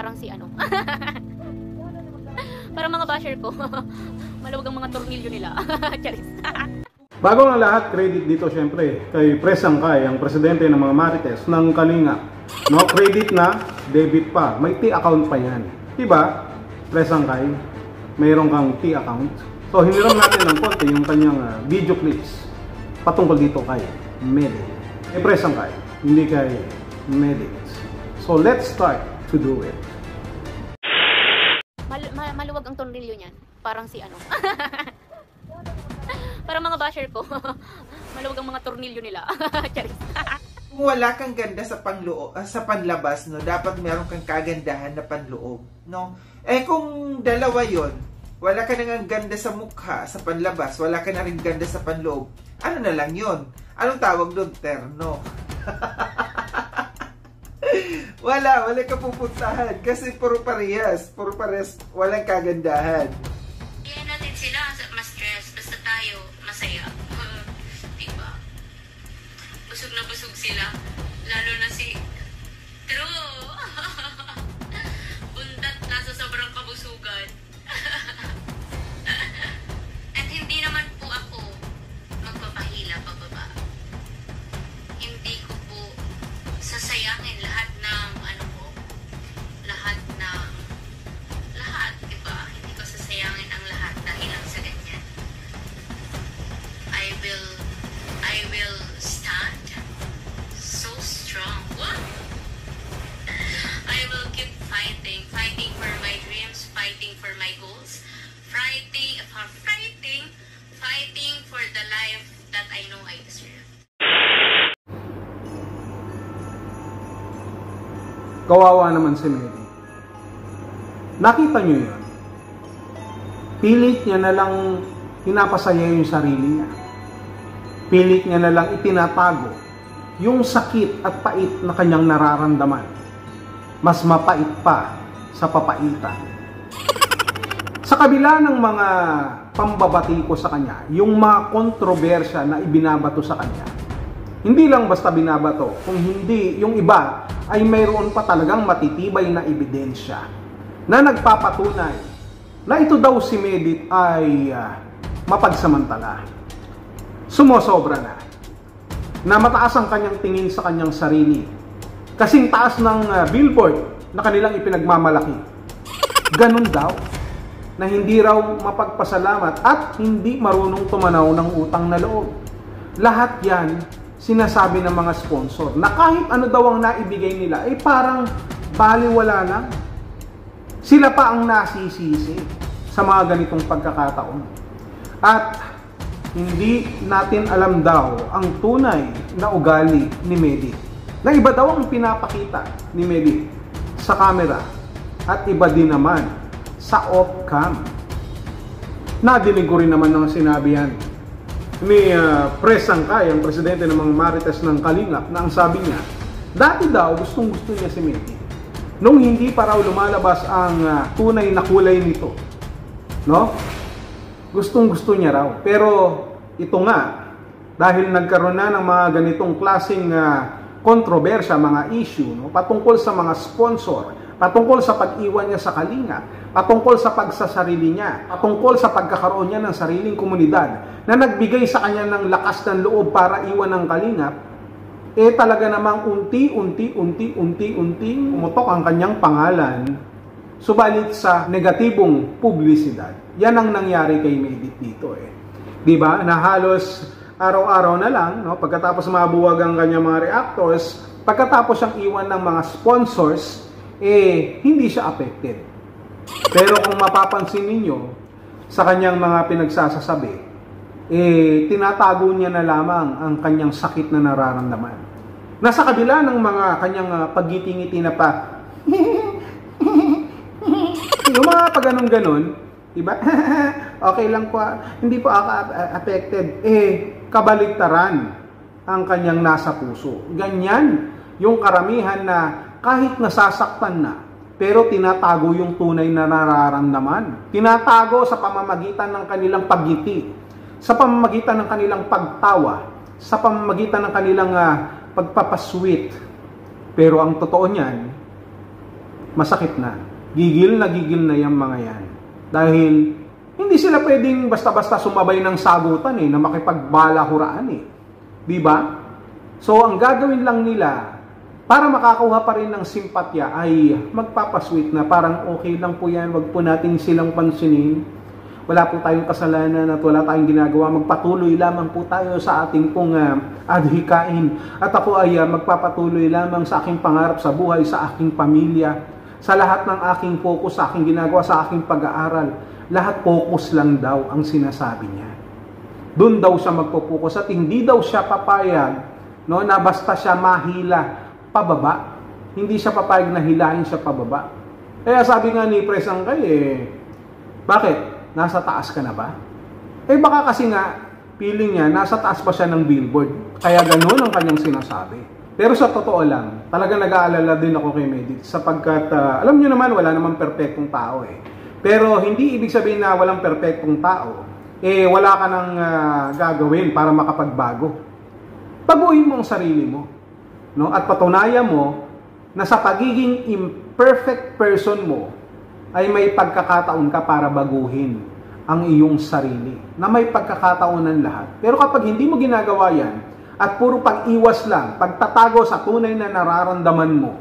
parang si ano. Parang mga basher ko. Maluwag ang mga tornilyo nila. Charis. Bago ang lahat, credit dito syempre kay Pres Angkay, ang presidente ng mga Marites ng Kalinga. No, credit na, debit pa. May T-account pa yan. Diba, Pres Angkay? Mayroon kang T-account. So, hiniram natin ng konti yung kanyang video clips patungkol dito kay Medit. Kay Pres Angkay, hindi kay Medit. So, let's start to do it. Maluwag ang tornilyo niyan. Parang si ano. Parang mga basher ko. Maluwag ang mga tornilyo nila. Charis. Kung wala kang ganda sa sa panlabas, no, dapat meron kang kagandahan na panloob, no? Eh kung dalawa 'yon, wala ka nang ganda sa mukha, sa panlabas, wala ka na rin ganda sa panloob. Ano na lang 'yon? Anong tawag doon? Terno. wala ka pupuntahan kasi puro parehas, walang kagandahan. Kaya natin sila mas stress, basta tayo masaya. Diba? Busog na busog sila. Lalo na si True. Bundat na sa sobrang kabusugan. At hindi naman po ako magpapahila pababa. Hindi ko po sasayangin lahat ng lahat, diba? Hindi ko sasayangin ang lahat dahil lang sa ganyan. I will stand so strong. What? I will keep fighting for my dreams, fighting for my goals, fighting for the life that I know I deserve. Kawawa naman si Medi. Nakita nyo yun? Pilit niya na lang pinapasaya yung sarili niya. Pilit niya na lang itinatago yung sakit at pait na kanyang nararamdaman. Mas mapait pa sa papaitan. Sa kabila ng mga pambabati ko sa kanya, yung mga kontrobersya na ibinabato sa kanya, hindi lang basta binabato, kung hindi yung iba ay mayroon pa talagang matitibay na ebidensya na nagpapatunay na ito daw si Medit ay mapagsamantala. Sumosobra na mataas ang kanyang tingin sa kanyang sarili. Kasing taas ng billboard na kanilang ipinagmamalaki. Ganun daw, na hindi raw mapagpasalamat at hindi marunong tumanaw ng utang na loob. Lahat yan sinasabi ng mga sponsor na kahit ano daw ang naibigay nila ay parang baliwala lang. Sila pa ang nasisisi sa mga ganitong pagkakataon. At hindi natin alam daw ang tunay na ugali ni Medit. Na iba daw ang pinapakita ni Medit sa camera at iba din naman sa off-cam. Nadinig ko rin naman ng sinabi yan ni Pres Angkay, ang presidente ng mga Marites ng Kalingap, na ang sabi niya, dati daw gustong-gusto niya si Medit nung hindi pa raw lumalabas ang tunay na kulay nito. No? Gustong-gusto niya raw. Pero ito nga, dahil nagkaroon na ng mga ganitong klaseng kontrobersya, mga issue, no? Patungkol sa mga sponsor, patungkol sa pag-iwan niya sa Kalinga, patungkol sa pagsasarili niya, patungkol sa pagkakaroon niya ng sariling komunidad na nagbigay sa kanya ng lakas ng loob para iwan ng Kalinga, talaga namang unti-unti umutok ang kanyang pangalan, subalit sa negatibong publisidad. Yan ang nangyari kay Medit dito Diba? Na halos araw-araw na lang, no? Pagkatapos mabuwag ang kanyang mga reactors, pagkatapos siyang iwan ng mga sponsors, hindi siya affected. Pero kung mapapansin ninyo sa kanyang mga pinagsasasabi, tinatago niya na lamang ang kanyang sakit na nararamdaman. Nasa kabila ng mga kanyang pagngiti-ngiti na pa, yung mga pag-ganon-ganon, diba? Okay lang po, hindi po ako affected. Kabaligtaran ang kanyang nasa puso. Ganyan yung karamihan na kahit nasasaktan na, pero tinatago yung tunay na nararamdaman. Tinatago sa pamamagitan ng kanilang pagngiti, sa pamamagitan ng kanilang pagtawa, sa pamamagitan ng kanilang pagpapasweet. Pero ang totoo niyan, masakit na. Gigil na yung mga yan. Dahil hindi sila pwedeng basta-basta sumabay ng sagutan na makipagbalahuraan Di ba? So, ang gagawin lang nila, para makakuha pa rin ng simpatya, ay magpapasweet na parang okay lang po yan, wag po natin silang pansinin. Wala po tayong kasalanan at wala tayong ginagawa. Magpatuloy lamang po tayo sa ating pong adhikain. At ako ay magpapatuloy lamang sa aking pangarap sa buhay, sa aking pamilya, sa lahat ng aking focus, sa aking ginagawa, sa aking pag-aaral. Lahat focus lang daw ang sinasabi niya. Doon daw siya magpo-focus at hindi daw siya papayag na basta siya mahila pababa. Hindi siya papayag na hilahin siya pababa. Kaya sabi nga ni Presangkay, bakit? Nasa taas ka na ba? Baka kasi nga, feeling niya, nasa taas pa siya ng billboard. Kaya ganoon ang kanyang sinasabi. Pero sa totoo lang, talaga nag-aalala din ako kay Medit. Sapagkat, alam niyo naman, wala namang perpektong tao Pero hindi ibig sabihin na walang perpektong tao. Wala ka nang gagawin para makapagbago. Baguhin mo ang sarili mo. No? At patunayan mo na sa pagiging imperfect person mo, ay may pagkakataon ka para baguhin ang iyong sarili. Na may pagkakataonan lahat. Pero kapag hindi mo ginagawa yan, at puro pag-iwas lang, pagtatago sa tunay na nararamdaman mo,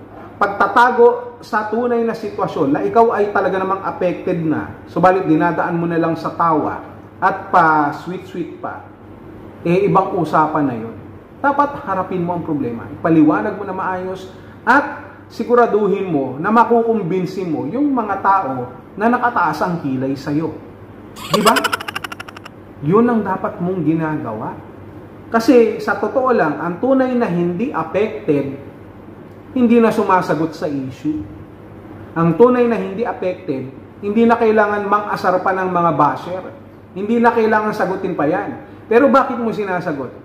pagtatago sa tunay na sitwasyon na ikaw ay talaga namang affected na, subalit dinadaan mo na lang sa tawa at pa sweet-sweet pa, ibang usapan na yun. Dapat harapin mo ang problema. Ipaliwanag mo na maayos at siguraduhin mo na makukumbinsi mo yung mga tao na nakataas ang kilay sa'yo. Diba? Yun ang dapat mong ginagawa. Kasi sa totoo lang, ang tunay na hindi affected, hindi na sumasagot sa issue. Ang tunay na hindi affected, hindi na kailangan mang-asar pa ng mga basher. Hindi na kailangan sagutin pa yan. Pero bakit mo sinasagot?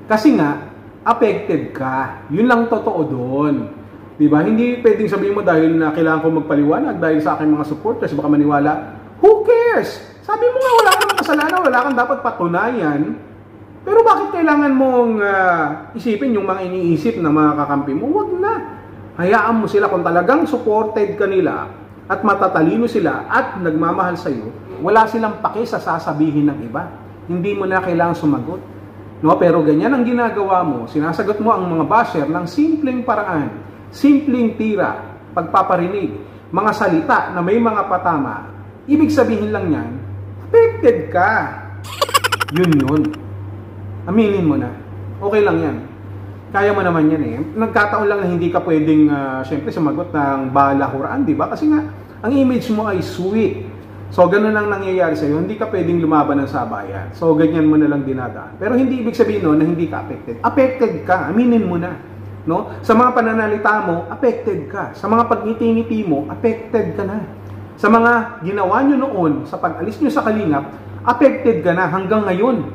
Kasi nga, affected ka. Yun lang totoo doon. Diba? Hindi pwedeng sabihin mo dahil na kailangan ko magpaliwanag dahil sa aking mga supporters, baka maniwala. Who cares? Sabi mo nga wala kang kasalanan, wala kang dapat patunayan. Pero bakit kailangan mong isipin yung mga iniisip na mga kakampi mo? Huwag na. Hayaan mo sila kung talagang supported ka nila at matatalino sila at nagmamahal sa iyo. Wala silang pake sa sasabihin ng iba. Hindi mo na kailangan sumagot. No? Pero ganyan ang ginagawa mo. Sinasagot mo ang mga basher ng simpleng paraan. Simpleng tira, pagpaparinig, mga salita na may mga patama, ibig sabihin lang yan, affected ka. Yun. Aminin mo na. Okay lang yan. Kaya mo naman yan Nagkataon lang na hindi ka pwedeng, syempre, sumagot ng balahuraan, di ba? Kasi nga, ang image mo ay sweet. So, ganun lang nangyayari sa'yo. Hindi ka pwedeng lumaban ng sabayan. So, ganyan mo na lang dinadaan. Pero hindi ibig sabihin na hindi ka affected. Affected ka. Aminin mo na. No? Sa mga pananalita mo, affected ka. Sa mga pagngiti-ngiti mo, affected ka na. Sa mga ginawa nyo noon, sa pag-alis nyo sa kalingap, affected ka na hanggang ngayon.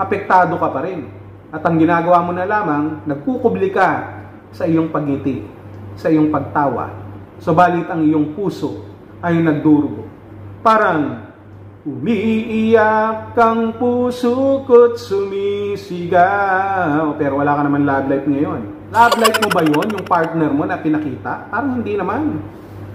Apektado ka pa rin. At ang ginagawa mo na lamang, nagkukubli ka sa iyong pagngiti, sa iyong pagtawa. Subalit ang iyong puso ay nagdurugo. Parang, umiiyak ang puso ko't sumisigaw. Pero wala ka naman love life ngayon. Love life mo ba yun? Yung partner mo na pinakita? Parang hindi naman.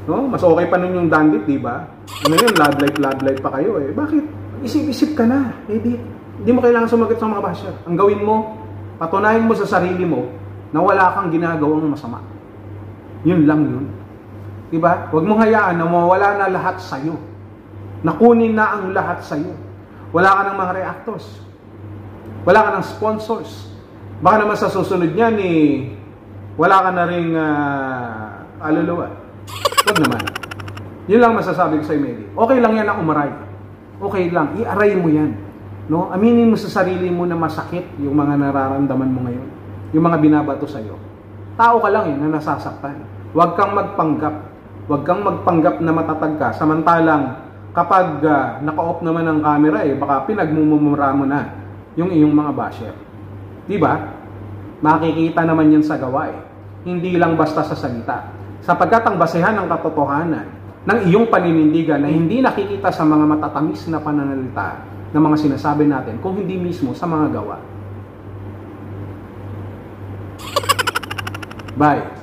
No? Mas okay pa nun yung dandit, di ba? Ngayon, love life pa kayo Bakit? Isip-isip ka na. Hindi mo kailangan sumagot sa mga basher. Ang gawin mo, patunayan mo sa sarili mo na wala kang ginagawang masama. Yun lang yun. Di ba? Huwag mong hayaan na mawala na lahat sa'yo. Nakunin na ang lahat sa'yo. Wala ka ng mga reactors. Wala ka ng sponsors. Baka naman sa susunod niyan wala ka na rin aluluwa. Huwag naman. Yun lang masasabi ko sa Medi. Okay lang yan na umaray. Okay lang. I-aray mo yan. No? Aminin mo sa sarili mo na masakit yung mga nararamdaman mo ngayon. Yung mga binabato sa'yo. Tao ka lang na nasasaktan. Huwag kang magpanggap. Huwag kang magpanggap na matatag ka. Samantalang kapag naka-off naman ang camera baka pinagmumura mo na yung iyong mga basher. Diba? Makikita naman yan sa gawa Hindi lang basta sa salita. Sapagkat ang basehan ng katotohanan ng iyong paninindigan na hindi nakikita sa mga matatamis na pananalita ng mga sinasabi natin kung hindi mismo sa mga gawa. Bye.